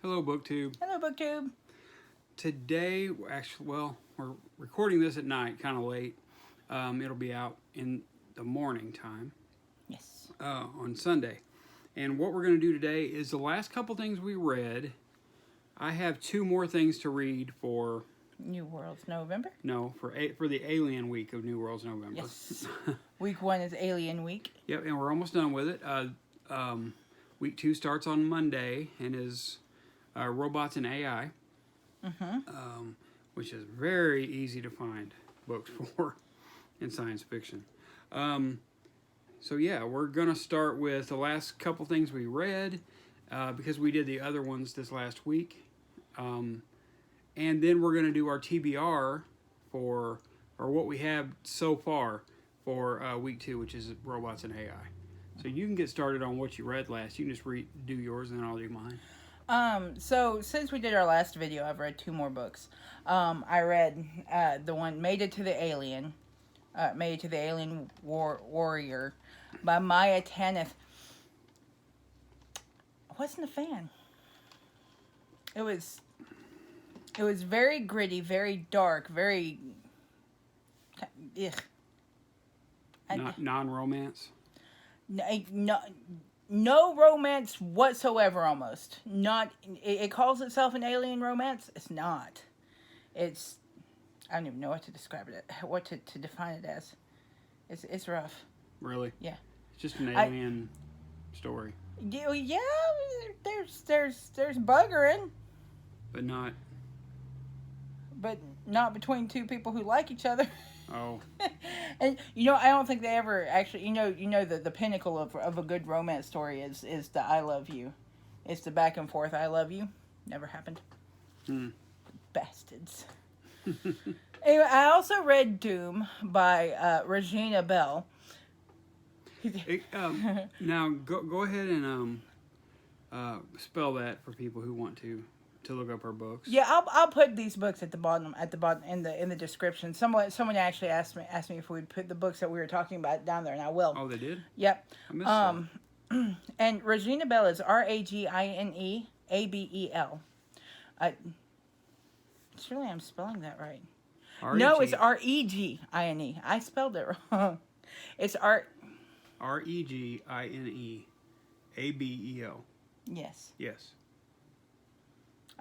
Hello, BookTube. Hello, BookTube. Today, actually, well, we're recording this at night, kind of late. It'll be out in the morning time. Yes. On Sunday. And what we're going to do today is the last couple things we read. I have two more things to read for... New Worlds November? No, for the Alien Week of New Worlds November. Yes. Week 1 is Alien Week. Yep, and we're almost done with it. Week 2 starts on Monday and is Robots and AI, which is very easy to find books for in science fiction. So yeah, we're going to start with the last couple things we read because we did the other ones this last week. And then we're going to do our TBR or what we have so far for week 2, which is Robots and AI. So you can get started on what you read last. You can just do yours and then I'll do mine. So since we did our last video, I've read 2 more books. I read the one Made It to the Alien, Made It to the Alien Warrior by Maia Tanith. I wasn't a fan. It was very gritty, very dark, very... Ugh. Non-romance? No romance whatsoever, almost. It calls itself an alien romance. It's not. It's... I don't even know what to describe it, what to define it as. It's rough. Really? Yeah. It's just an alien story. Yeah, there's buggering. But not... But not between 2 people who like each other. Oh. And I don't think they ever actually, the pinnacle of a good romance story is the I love you. It's the back and forth I love you. Never happened. Bastards. Anyway, I also read Doom by Regine Abel. Now go ahead and spell that for people who want to look up her books. Yeah, I'll put these books at the bottom in the description. Someone actually asked me if we'd put the books that we were talking about down there, and I will. Oh, they did? Yep. I missed that. And Regine Abel is Regine Abel. Surely I'm spelling that right. No, it's Regine. I spelled it wrong. It's Regine Abel. Yes. Yes.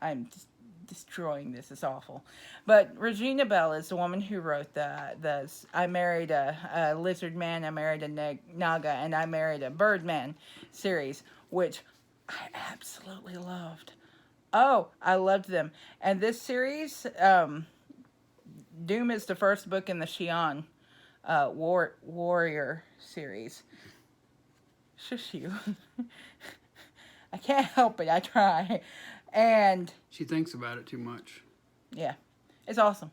I'm just destroying this. It's awful. But Regine Abel is the woman who wrote the I married a lizard man, I married a Naga, and I married a bird man series, which I absolutely loved. Oh, I loved them. And this series, Doom is the first book in the Chiang Warrior series. Shush you. I can't help it. I try. And she thinks about it too much. Yeah, it's awesome,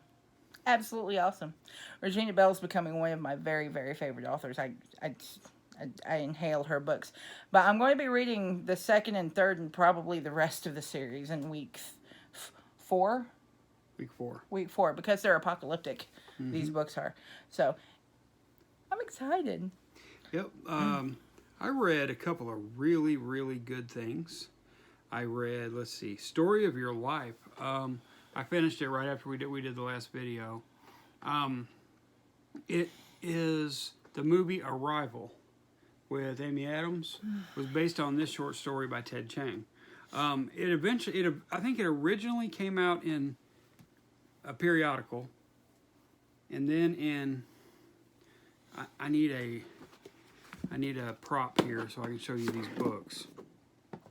absolutely awesome. Regine Abel is becoming one of my very, very favorite authors. I inhale her books, but I'm going to be reading the 2nd and 3rd and probably the rest of the series in week 4. Week 4, because they're apocalyptic. These books are, so I'm excited. Yep. I read a couple of really, really good things. I read, let's see, Story of Your Life. I finished it right after we did the last video. It is the movie Arrival with Amy Adams. It was based on this short story by Ted Chiang. I think it originally came out in a periodical, and then I need a prop here so I can show you these books.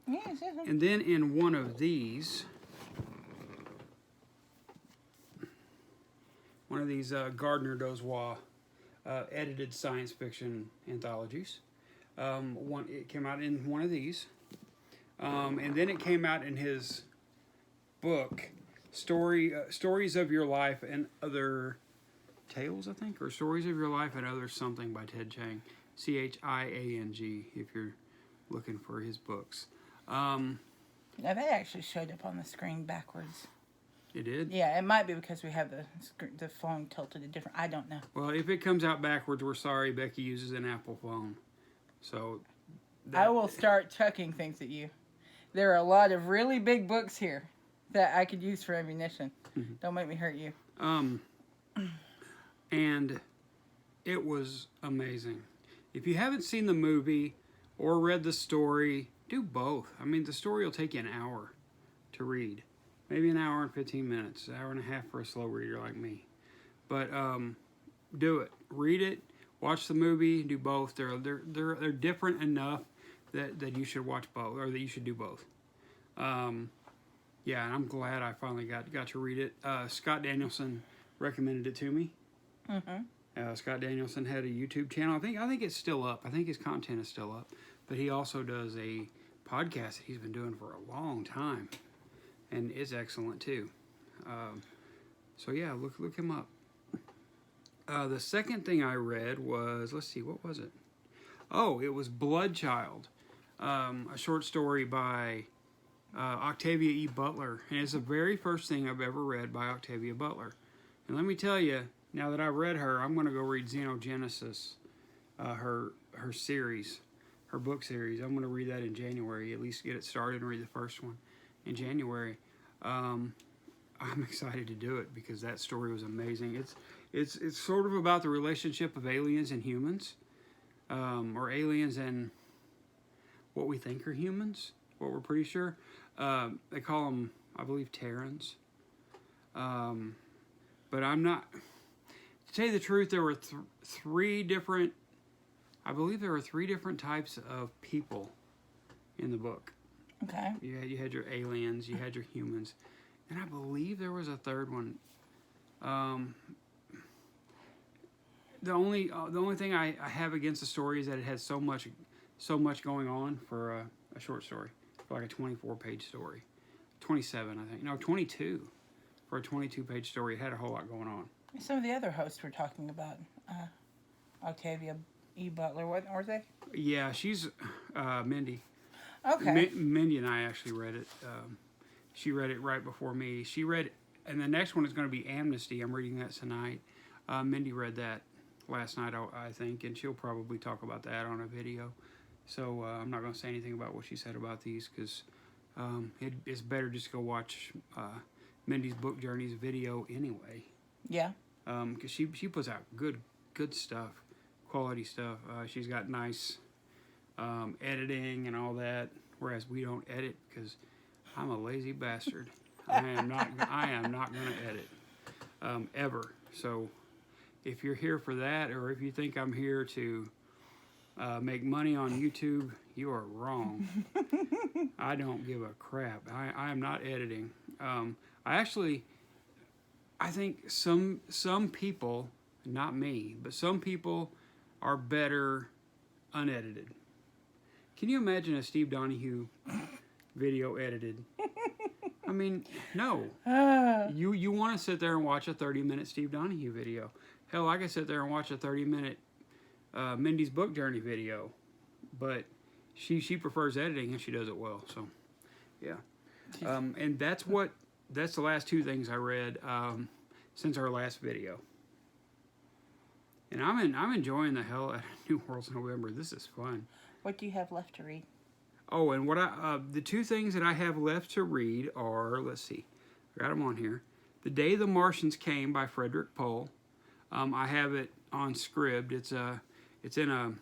Yes. And then in one of these Gardner Dozois edited science fiction anthologies. It came out in one of these. And then it came out in his book, Stories of Your Life and Other Tales, I think, or Stories of Your Life and Other Something by Ted Chiang. Chiang, if you're looking for his books. Now that actually showed up on the screen backwards. It did? Yeah, it might be because we have the phone tilted a different... I don't know. Well, if it comes out backwards, we're sorry. Becky uses an Apple phone. So... I will start chucking things at you. there are a lot of really big books here that I could use for ammunition. Mm-hmm. Don't make me hurt you. And it was amazing. If you haven't seen the movie or read the story, do both. I mean, the story will take you an hour to read. Maybe an hour and 15 minutes. An hour and a half for a slow reader like me. But do it. Read it. Watch the movie. Do both. They're different enough that you should watch both, or that you should do both. Yeah, and I'm glad I finally got to read it. Scott Danielson recommended it to me. Mm-hmm. Scott Danielson had a YouTube channel. I think it's still up. I think his content is still up. But he also does a podcast that he's been doing for a long time, and it's excellent too. So yeah, look him up. The second thing I read was, let's see, what was it? Oh, it was Bloodchild, a short story by Octavia E. Butler, and it's the very first thing I've ever read by Octavia Butler. And let me tell you, now that I've read her, I'm going to go read Xenogenesis, her series, her book series. I'm going to read that in January, at least get it started and read the first one in January. I'm excited to do it because that story was amazing. It's sort of about the relationship of aliens and humans, or aliens and what we think are humans, what we're pretty sure. They call them, I believe, Terrans. But I'm not... To tell you the truth, there were three different... I believe there were three different types of people in the book. Okay. You had your aliens, you had your humans, and I believe there was a third one. The only thing I have against the story is that it has so much going on for a short story, for like a 24-page story. 27, I think. No, 22. For a 22-page story, it had a whole lot going on. Some of the other hosts were talking about Octavia E. Butler, what were they? Yeah, she's Mindy. Okay. Mindy and I actually read it. She read it right before me. She read, and the next one is going to be Amnesty. I'm reading that tonight. Mindy read that last night, I think, and she'll probably talk about that on a video. So I'm not going to say anything about what she said about these because it's better just to go watch Mindy's Book Journeys video anyway. Yeah. Because she puts out good stuff, quality stuff. She's got nice editing and all that, whereas we don't edit because I'm a lazy bastard. I am not going to edit ever. So if you're here for that, or if you think I'm here to make money on YouTube, you are wrong. I don't give a crap. I am not editing. I think some people, not me, but some people are better unedited. Can you imagine a Steve Donahue video edited? I mean, no. You want to sit there and watch a 30-minute Steve Donahue video. Hell, I could sit there and watch a 30-minute Mindy's Book Journey video, but she prefers editing and she does it well. So, yeah. And that's the last two things I read since our last video. And I'm enjoying the hell out of New Worlds November. This is fun. What do you have left to read? Oh, and what the two things that I have left to read are, let's see, I got them on here. The Day the Martians Came by Frederick Pohl. I have it on Scribd. It's in a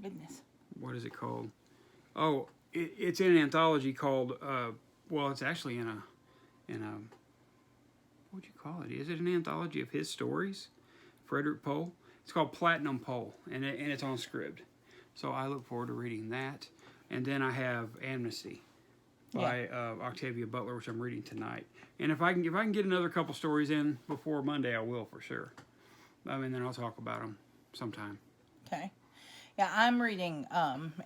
Goodness. What is it called? Oh, it's in an anthology called well, it's actually in a what would you call it? Is it an anthology of his stories? Frederick Pohl. It's called Platinum Pohl, and it's on Scribd. So I look forward to reading that. And then I have Amnesty by Octavia Butler, which I'm reading tonight. And if I can get another couple stories in before Monday, I will for sure. I mean, then I'll talk about them sometime. Okay. Yeah, I'm reading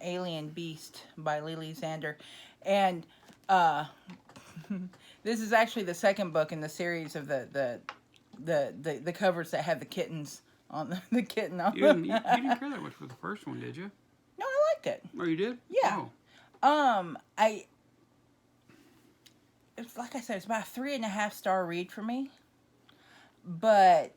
Alien Beast by Lili Zander, and this is actually the second book in the series of the covers that have the kittens on the kitten on them. You didn't care that much for the first one, did you? No, I liked it. Oh, you did? Yeah. Oh. It's like I said, it's about a 3.5 star read for me, but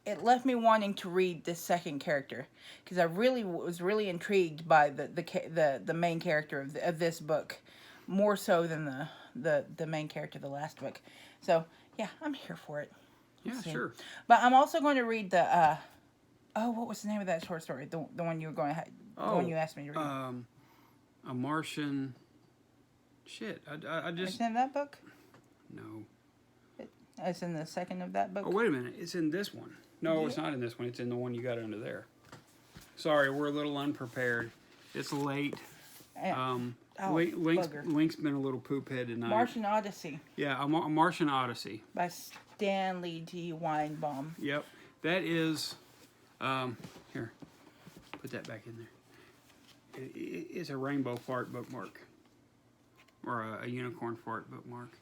it left me wanting to read this second character, because I really was really intrigued by the main character of this book, more so than the main character of the last book. So yeah, I'm here for it. Yeah, sure. But I'm also going to read the what was the name of that short story? The one you were going to the one you asked me to read. A Martian. Shit, I just. It's in that book. No. It's in the second of that book. Oh, wait a minute. It's in this one. No, it's not in this one. It's in the one you got under there. Sorry, we're a little unprepared. It's late. Link's been a little poop head tonight. Martian Odyssey. Yeah, a Martian Odyssey. By Stanley D. Weinbaum. Yep. That is... here. Put that back in there. It's a rainbow fart bookmark. Or a unicorn fart bookmark.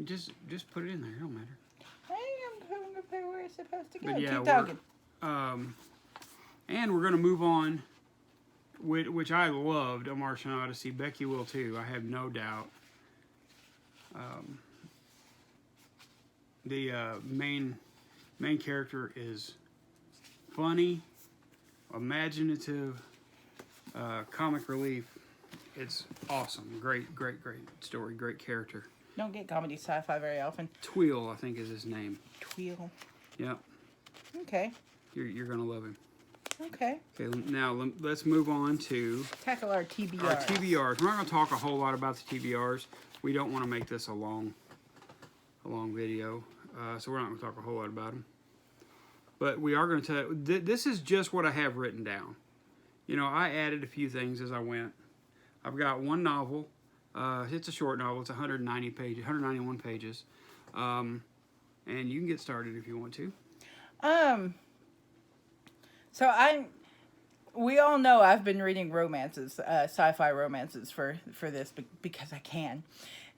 Just put it in there. It don't matter. I'm going to pay where it's supposed to go. But yeah, keep talking. And we're going to move on, which I loved, A Martian Odyssey. Becky will too, I have no doubt. The main character is funny, imaginative, comic relief. It's awesome. Great story. Great character. Don't get comedy sci-fi very often. Tweel, I think, is his name. Tweel. Yep. Okay. You're gonna love him. Okay. Okay. Now let's move on to tackle our TBRs. Our TBRs. We're not gonna talk a whole lot about the TBRs. We don't want to make this a long video, so we're not gonna talk a whole lot about them. But we are gonna tell. This is just what I have written down. You know, I added a few things as I went. I've got one novel. It's a short novel. It's 191 pages. And you can get started if you want to. So we all know I've been reading romances, sci-fi romances for this because I can.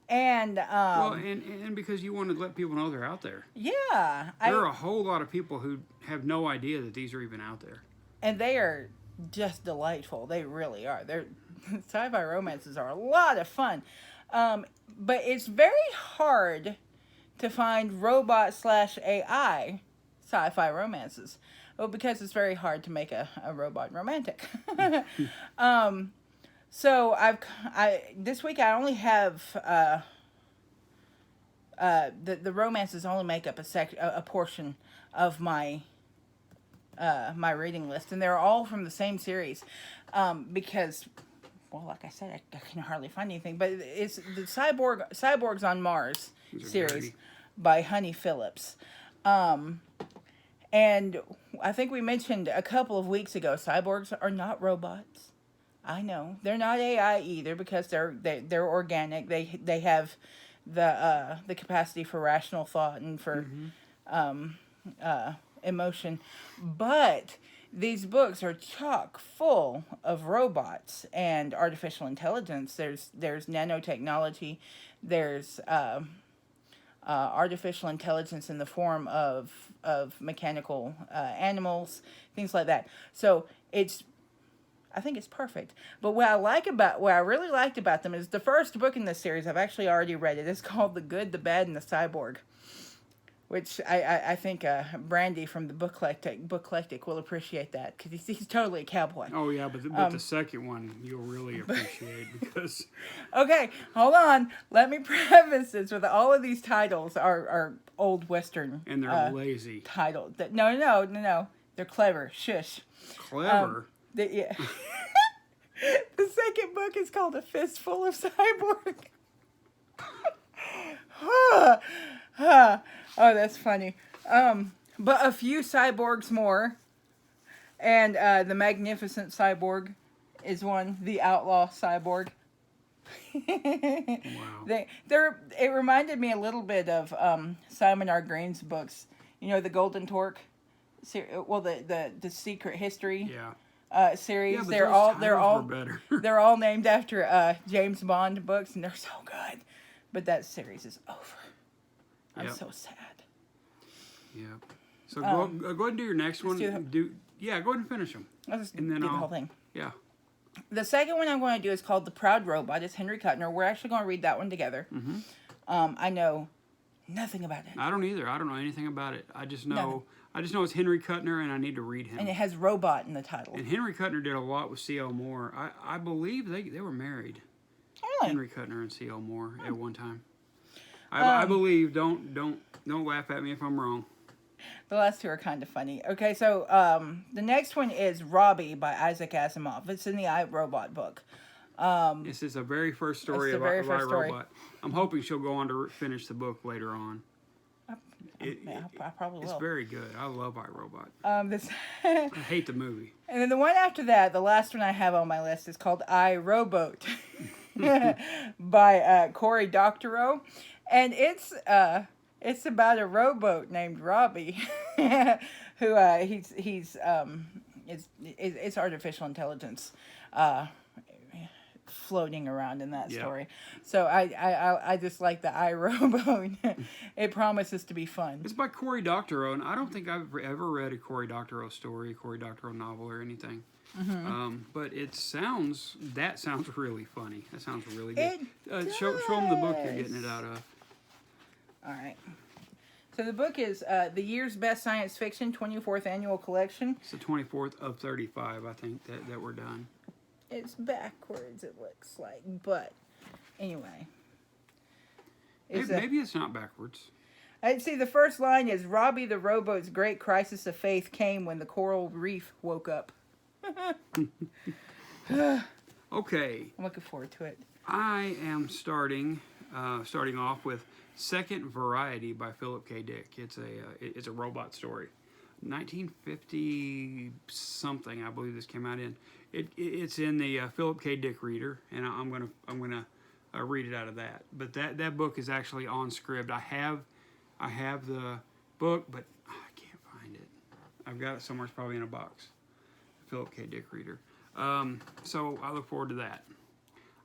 And well, and because you want to let people know they're out there. Yeah. There are a whole lot of people who have no idea that these are even out there. And they are just delightful. They really are. Sci-fi romances are a lot of fun. But it's very hard to find robot/AI sci-fi romances. Well, because it's very hard to make a robot romantic. So this week I only have the romances only make up a portion of my my reading list, and they're all from the same series, because, well, like I said, I can hardly find anything. But it's the Cyborgs on Mars series by Honey Phillips, and I think we mentioned a couple of weeks ago, cyborgs are not robots. I know they're not AI either, because they're organic. They have the capacity for rational thought and for emotion, but these books are chock full of robots and artificial intelligence. There's nanotechnology. There's artificial intelligence in the form of mechanical animals, things like that. So I think it's perfect. But what I really liked about them is the first book in this series. I've actually already read it. It's called The Good, the Bad, and the Cyborg, which I think Brandy from the Booklectic will appreciate that, because he's totally a cowboy. Oh yeah, but the second one you'll really appreciate because. Okay, hold on. Let me preface this with all of these titles are old Western. And they're lazy. Titles. No. They're clever. Shush. Clever. Yeah. The second book is called A Fistful of Cyborg. Oh, that's funny. But A Few Cyborgs More. And The Magnificent Cyborg is one. The Outlaw Cyborg. Wow. It reminded me a little bit of Simon R. Green's books. You know, the Golden Torque. Well, the Secret History. Yeah. Series. Yeah, but they're all better. They're all named after James Bond books, and they're so good. But that series is over. I'm so sad. Yeah. So go ahead and do your next one. Go ahead and finish them. I'll just and then do the whole thing. Yeah. The second one I'm going to do is called The Proud Robot. It's Henry Kuttner. We're actually going to read that one together. Mm-hmm. I know nothing about it. I don't either. I don't know anything about it. I just know Nothing. it's Henry Kuttner, and I need to read him. And it has robot in the title. And Henry Kuttner did a lot with C.L. Moore. I believe they were married. Really? Henry Kuttner and C.L. Moore at one time. I believe. Don't laugh at me if I'm wrong. The last two are kind of funny. Okay, so the next one is Robbie by Isaac Asimov. It's in the iRobot book. This is the very first story of iRobot. I'm hoping she'll go on to finish the book later on. I probably will. It's very good. I love iRobot. I hate the movie. And then the one after that, the last one I have on my list, is called iRobot by Cory Doctorow. And it's about a rowboat named Robbie, who it's artificial intelligence floating around in that story. So I just like the iRobot. It promises to be fun. It's by Cory Doctorow, and I don't think I've ever read a Cory Doctorow story, a Cory Doctorow novel, or anything. But that sounds really funny. That sounds really good. Show them the book you're getting it out of. All right. So the book is the year's best science fiction, 24th annual collection. It's the 24th of 35, I think, that we're done. It's backwards, it looks like. But anyway. Maybe it's not backwards. I'd see the first line is, Robbie the rowboat's great crisis of faith came when the coral reef woke up. Okay. I'm looking forward to it. I am starting off with Second Variety by Philip K. Dick. It's a robot story. 1950 something, I believe this came out in. It's in the Philip K. Dick reader, and I'm gonna read it out of that. But that book is actually on Scribd. I have the book, but I can't find it. I've got it somewhere. It's probably in a box. Philip K. Dick reader. So I look forward to that.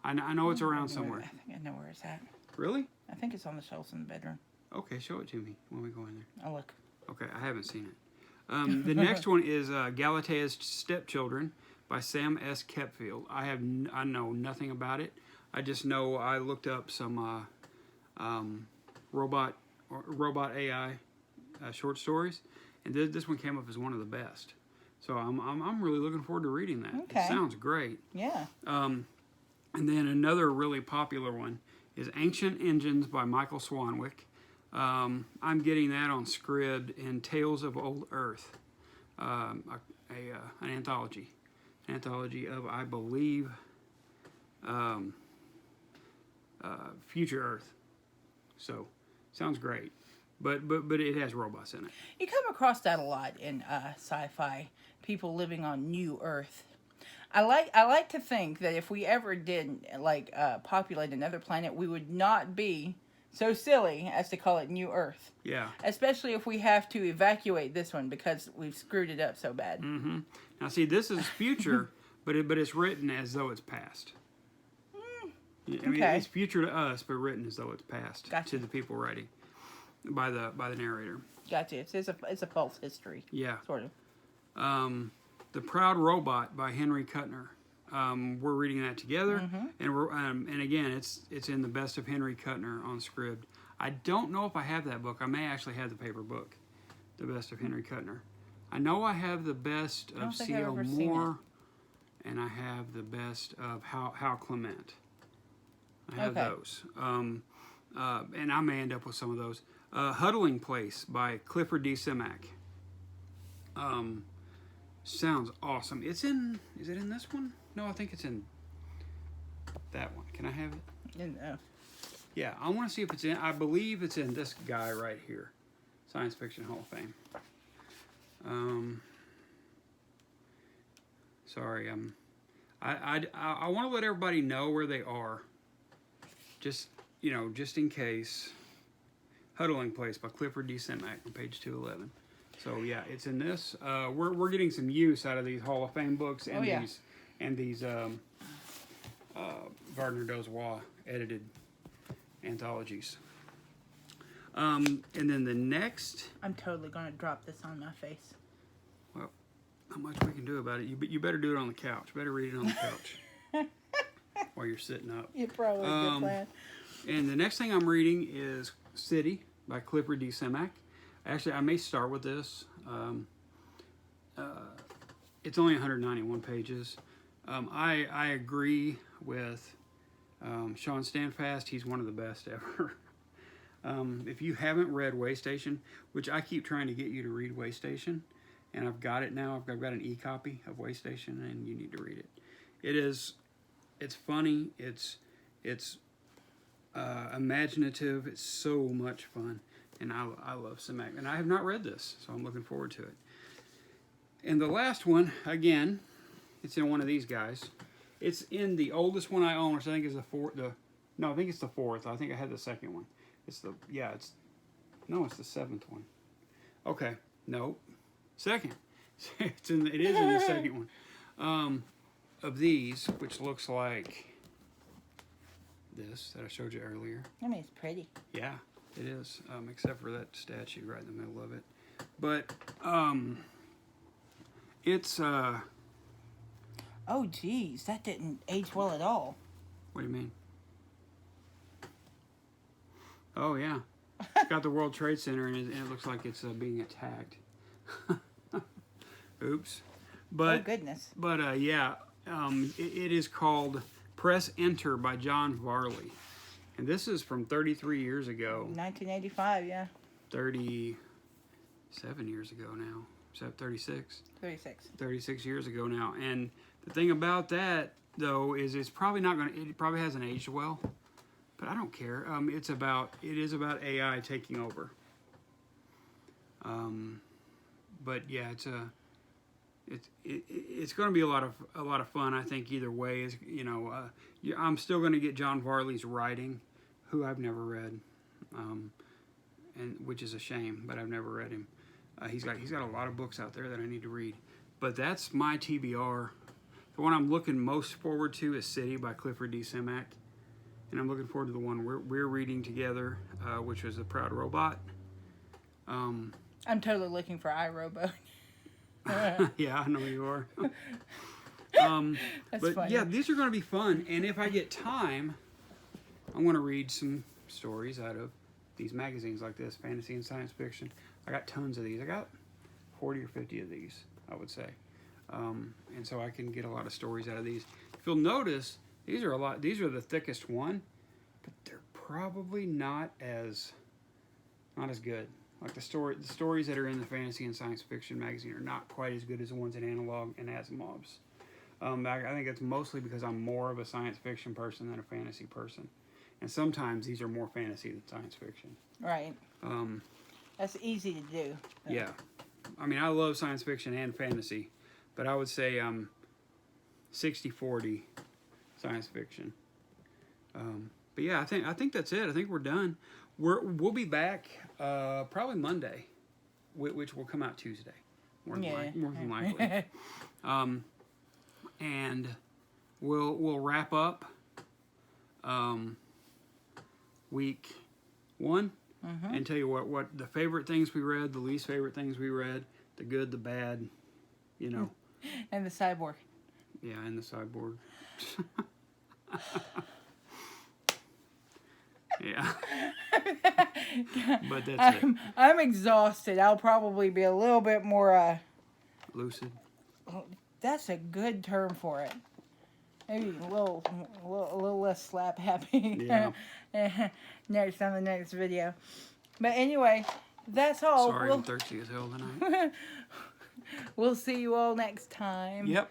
I know it's around somewhere. I think I know where it's at. Really? I think it's on the shelves in the bedroom. Okay, show it to me when we go in there. I'll look. Okay, I haven't seen it. The next one is Galatea's Stepchildren by Sam S. Kepfield. I know nothing about it. I just know I looked up some robot AI short stories, and this one came up as one of the best. So I'm really looking forward to reading that. Okay. It sounds great. Yeah. And then another really popular one is Ancient Engines by Michael Swanwick. I'm getting that on Scribd in Tales of Old Earth, an anthology of, I believe, Future Earth. So, sounds great, but it has robots in it. You come across that a lot in sci-fi. People living on New Earth. I like to think that if we ever did populate another planet, we would not be so silly as to call it New Earth. Yeah. Especially if we have to evacuate this one because we've screwed it up so bad. Mm-hmm. Now, see, this is future, but it's written as though it's past. I mean, it's future to us, but written as though it's past to the people writing by the narrator. Gotcha. It's a false history. Yeah. Sort of. The Proud Robot by Henry Kuttner. We're reading that together, and again, it's in the Best of Henry Kuttner on Scribd. I don't know if I have that book. I may actually have the paper book, The Best of Henry Kuttner. I know I have the Best of C.L. Moore, and I have the Best of Hal Clement. I have those, and I may end up with some of those. Huddling Place by Clifford D. Simak. Sounds awesome. Is it in this one? No, I think it's in that one. Can I have it? No. Yeah, I want to see if it's in. I believe it's in this guy right here, Science Fiction Hall of Fame. Sorry, I want to let everybody know where they are. Just in case. Huddling Place by Clifford D. Simak on page 211. So yeah, it's in this. We're getting some use out of these Hall of Fame books and these Gardner Dozois edited anthologies. And then the next. I'm totally gonna drop this on my face. Well, not much we can do about it. You better do it on the couch. Better read it on the couch while you're sitting up. You're probably a good plan. And the next thing I'm reading is City by Clifford D. Simak. Actually, I may start with this. It's only 191 pages. I agree with Sean Standfast. He's one of the best ever. If you haven't read Waystation, which I keep trying to get you to read Waystation, and I've got it now. I've got an e-copy of Waystation, and you need to read it. It's funny. It's imaginative. It's so much fun, and I love Simak. And I have not read this, so I'm looking forward to it. And the last one, again, it's in one of these guys. It's in the oldest one I own, which I think is the fourth. No, I think it's the fourth. I think I had the second one. It's the seventh one. Okay, no, second. It is in the second one. Of these, which looks like this that I showed you earlier. I mean, it's pretty. Yeah, it is. Except for that statue right in the middle of it. But it's oh, geez, that didn't age well at all. What do you mean? Oh, yeah. It's got the World Trade Center, and it looks like it's being attacked. Oops. But, oh, goodness. But, yeah, it is called Press Enter by John Varley. And this is from 33 years ago. 1985, yeah. 37 years ago now. Is that 36? 36. 36 years ago now. And the thing about that, though, is it probably hasn't aged well. But I don't care. It is about AI taking over. But yeah, it's going to be a lot of fun. I think either way is I'm still going to get John Varley's writing, who I've never read, and which is a shame. But I've never read him. He's got a lot of books out there that I need to read. But that's my TBR. The one I'm looking most forward to is City by Clifford D. Simak. And I'm looking forward to the one we're reading together, which was The Proud Robot. I'm totally looking for iRobot. Yeah, I know you are. That's but funny. yeah, these are going to be fun. And if I get time, I'm going to read some stories out of these magazines like this, Fantasy and Science Fiction. I got tons of these. I got 40 or 50 of these, I would say. And so I can get a lot of stories out of these. If you'll notice, these are the thickest one, but they're probably not as good. Like the stories that are in the Fantasy and Science Fiction magazine are not quite as good as the ones in Analog and Asimov's. I think it's mostly because I'm more of a science fiction person than a fantasy person. And sometimes these are more fantasy than science fiction. Right. That's easy to do. Yeah. I mean, I love science fiction and fantasy, but I would say 60-40 science fiction. But yeah, I think that's it. I think we're done. We'll be back probably Monday, which will come out Tuesday, more than likely. And we'll wrap up week 1 and tell you what the favorite things we read, the least favorite things we read, the good, the bad, And the cyborg. Yeah, and the cyborg. Yeah. But that's it. I'm exhausted. I'll probably be a little bit more Lucid. That's a good term for it. Maybe a little less slap happy. Yeah. Next on the next video. But anyway, that's all. Sorry, I'm thirsty as hell tonight. We'll see you all next time. Yep.